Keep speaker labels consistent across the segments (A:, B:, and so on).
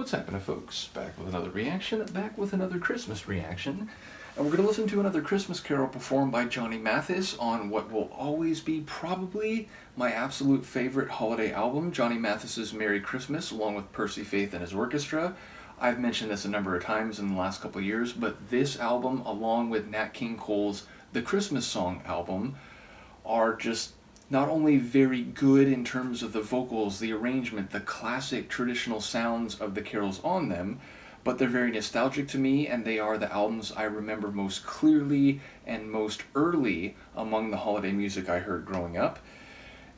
A: What's happening, folks? Back with another reaction, back with another Christmas reaction. And we're going to listen to another Christmas carol performed by Johnny Mathis on what will always be probably my absolute favorite holiday album, Johnny Mathis's Merry Christmas, along with Percy Faith and his Orchestra. I've mentioned this a number of times in the last couple of years, but this album, along with Nat King Cole's The Christmas Song album, are just not only very good in terms of the vocals, the arrangement, the classic traditional sounds of the carols on them, but they're very nostalgic to me, and they are the albums I remember most clearly and most early among the holiday music I heard growing up.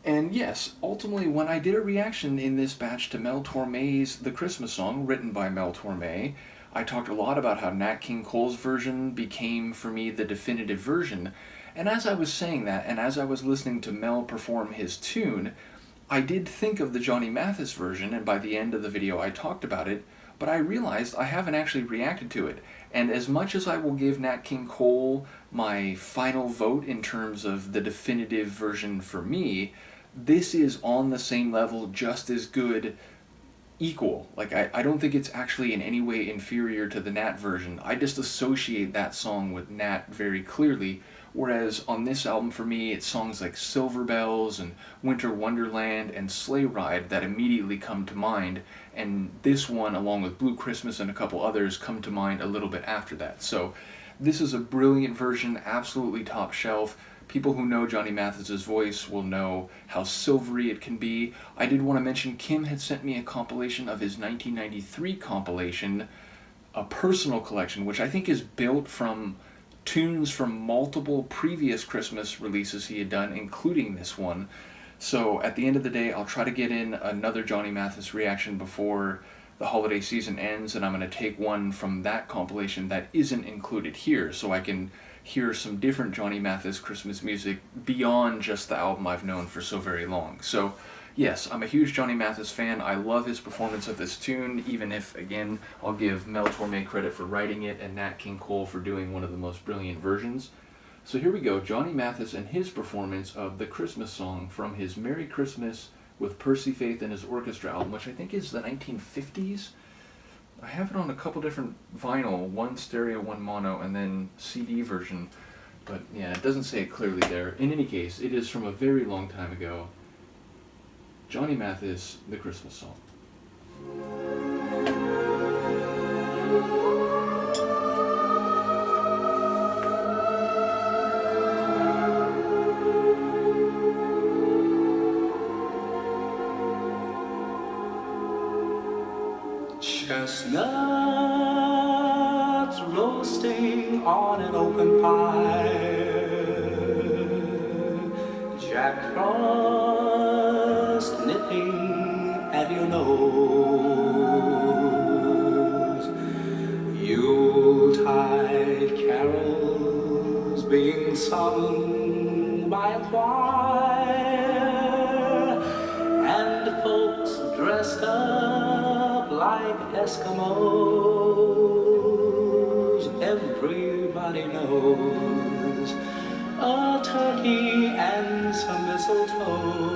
A: And yes, ultimately, when I did a reaction in this batch to Mel Torme's The Christmas Song, written by Mel Torme, I talked a lot about how Nat King Cole's version became, for me, the definitive version. And as I was saying that, and as I was listening to Mel perform his tune, I did think of the Johnny Mathis version, and by the end of the video I talked about it, but I realized I haven't actually reacted to it. And as much as I will give Nat King Cole my final vote in terms of the definitive version for me, this is on the same level, just as good, equal. Like, I don't think it's actually in any way inferior to the Nat version. I just associate that song with Nat very clearly, whereas on this album for me it's songs like Silver Bells and Winter Wonderland and Sleigh Ride that immediately come to mind, and this one, along with Blue Christmas and a couple others, come to mind a little bit after that. So this is a brilliant version, absolutely top shelf. People who know Johnny Mathis's voice will know how silvery it can be. I did want to mention Kim had sent me a compilation of his 1993 compilation, a personal collection, which I think is built from tunes from multiple previous Christmas releases he had done, including this one. So at the end of the day, I'll try to get in another Johnny Mathis reaction before the holiday season ends, and I'm going to take one from that compilation that isn't included here, so I can hear some different Johnny Mathis Christmas music beyond just the album I've known for so very long. So yes, I'm a huge Johnny Mathis fan. I love his performance of this tune, even if, again, I'll give Mel Torme credit for writing it and Nat King Cole for doing one of the most brilliant versions. So here we go, Johnny Mathis and his performance of The Christmas Song from his Merry Christmas with Percy Faith and his Orchestra album, which I think is the 1950s. I have it on a couple different vinyl, one stereo, one mono, and then CD version. But yeah, it doesn't say it clearly there. In any case, it is from a very long time ago. Johnny Mathis, The Christmas Song.
B: Chestnuts roasting on an open fire, Jack Frost nipping at your nose, Yuletide carols being sung by a choir, and folks dressed up like Eskimos. Everybody knows a turkey and some mistletoe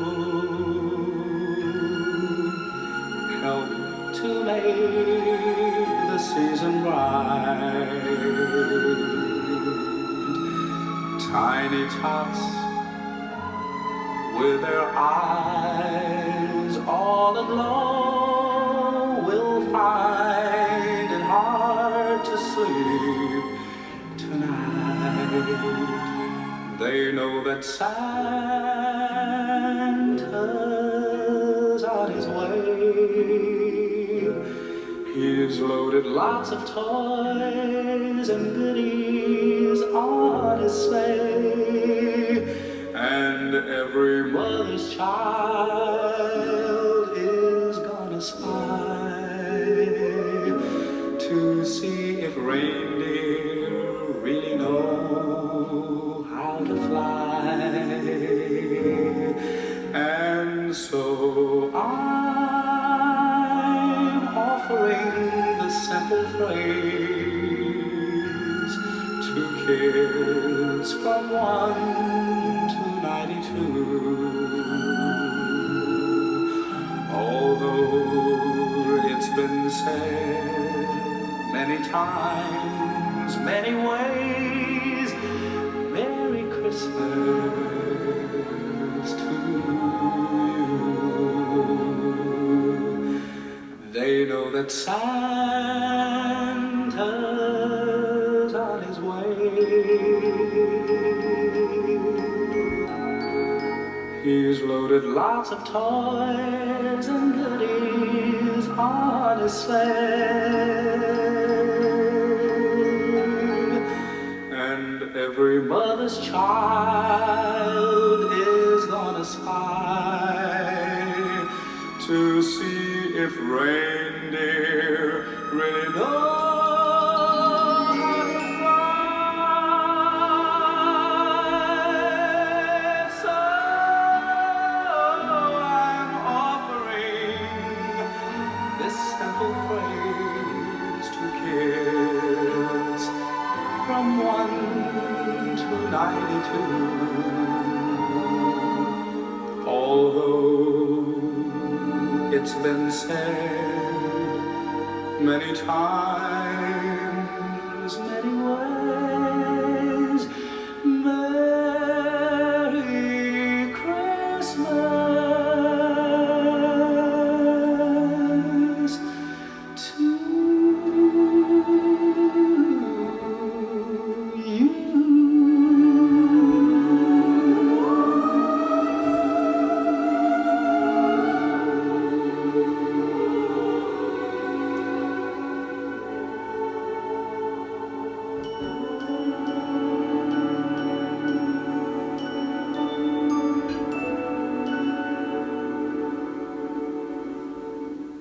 B: help to make the season bright. Tiny tots with their eyes all aglow will find it hard to sleep tonight. They know that Santa's on his way. He's loaded lots of toys and goodies on his sleigh, and every mother's child is gonna spy to see if reindeer really know how to fly. And so I'm offering the simple phrase to kids from 1 to 92. Although it's been been said many times, many ways. Merry Christmas to you. They know that Santa's on his way. He's loaded lots of toys and goodies on his sleigh. And every mother's child is gonna spy to see if reindeer really know how to fly. So I'm offering this simple phrase to kids from 1 to 92. Although it's been said many times, many ways. Merry Christmas to you.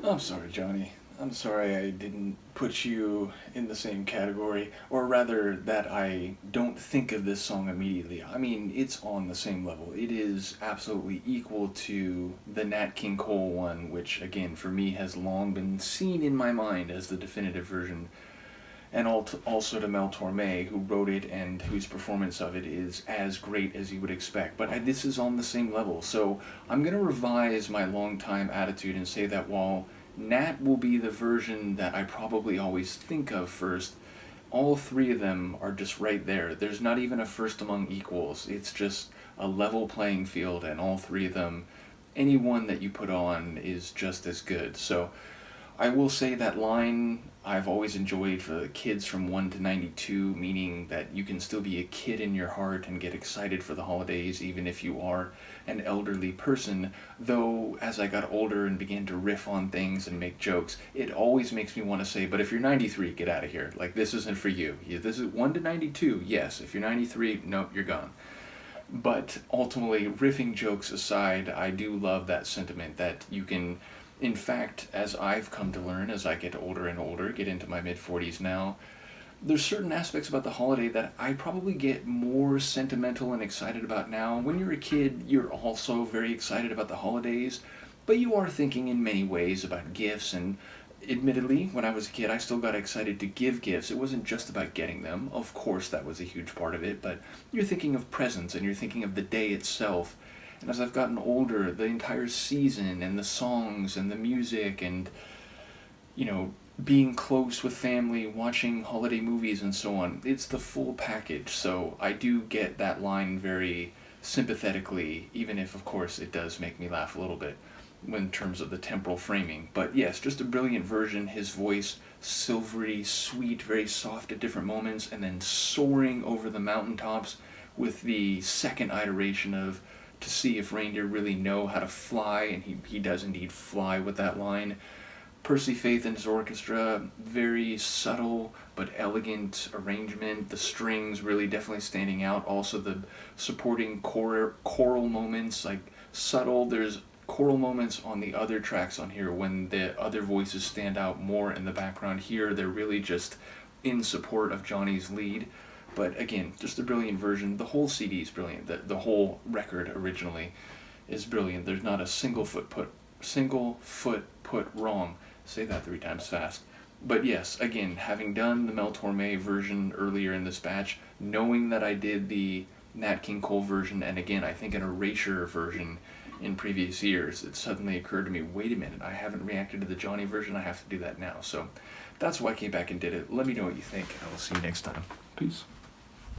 A: I'm sorry, Johnny. I'm sorry I didn't put you in the same category, or rather that I don't think of this song immediately. I mean, it's on the same level. It is absolutely equal to the Nat King Cole one, which, again, for me has long been seen in my mind as the definitive version, and also to Mel Torme, who wrote it and whose performance of it is as great as you would expect. But this is on the same level, so I'm going to revise my long-time attitude and say that while Nat will be the version that I probably always think of first, all three of them are just right there. There's not even a first among equals. It's just a level playing field, and all three of them, any one that you put on is just as good. So I will say that line I've always enjoyed for the kids from 1 to 92, meaning that you can still be a kid in your heart and get excited for the holidays even if you are an elderly person, though as I got older and began to riff on things and make jokes, it always makes me want to say, but if you're 93, get out of here. Like, this isn't for you. This is 1 to 92, yes. If you're 93, nope, you're gone. But ultimately, riffing jokes aside, I do love that sentiment that you can, in fact, as I've come to learn as I get older and older, get into my mid-40s now, there's certain aspects about the holiday that I probably get more sentimental and excited about now. When you're a kid, you're also very excited about the holidays, but you are thinking in many ways about gifts, and admittedly, when I was a kid, I still got excited to give gifts. It wasn't just about getting them. Of course, that was a huge part of it, but you're thinking of presents, and you're thinking of the day itself. And as I've gotten older, the entire season, and the songs, and the music, and, being close with family, watching holiday movies, and so on, it's the full package. So I do get that line very sympathetically, even if, of course, it does make me laugh a little bit in terms of the temporal framing. But yes, just a brilliant version. His voice, silvery, sweet, very soft at different moments, and then soaring over the mountaintops with the second iteration of to see if reindeer really know how to fly, and he does indeed fly with that line. Percy Faith and his orchestra, very subtle but elegant arrangement. The strings really definitely standing out. Also the supporting choral moments, like subtle. There's choral moments on the other tracks on here when the other voices stand out more in the background. Here they're really just in support of Johnny's lead. But again, just a brilliant version. The whole CD is brilliant. The whole record originally is brilliant. There's not a single foot put wrong. Say that 3 times fast. But yes, again, having done the Mel Torme version earlier in this batch, knowing that I did the Nat King Cole version, and again, I think an erasure version, in previous years, it suddenly occurred to me, wait a minute, I haven't reacted to the Johnny version, I have to do that now. So that's why I came back and did it. Let me know what you think, and I will see you next time. Peace.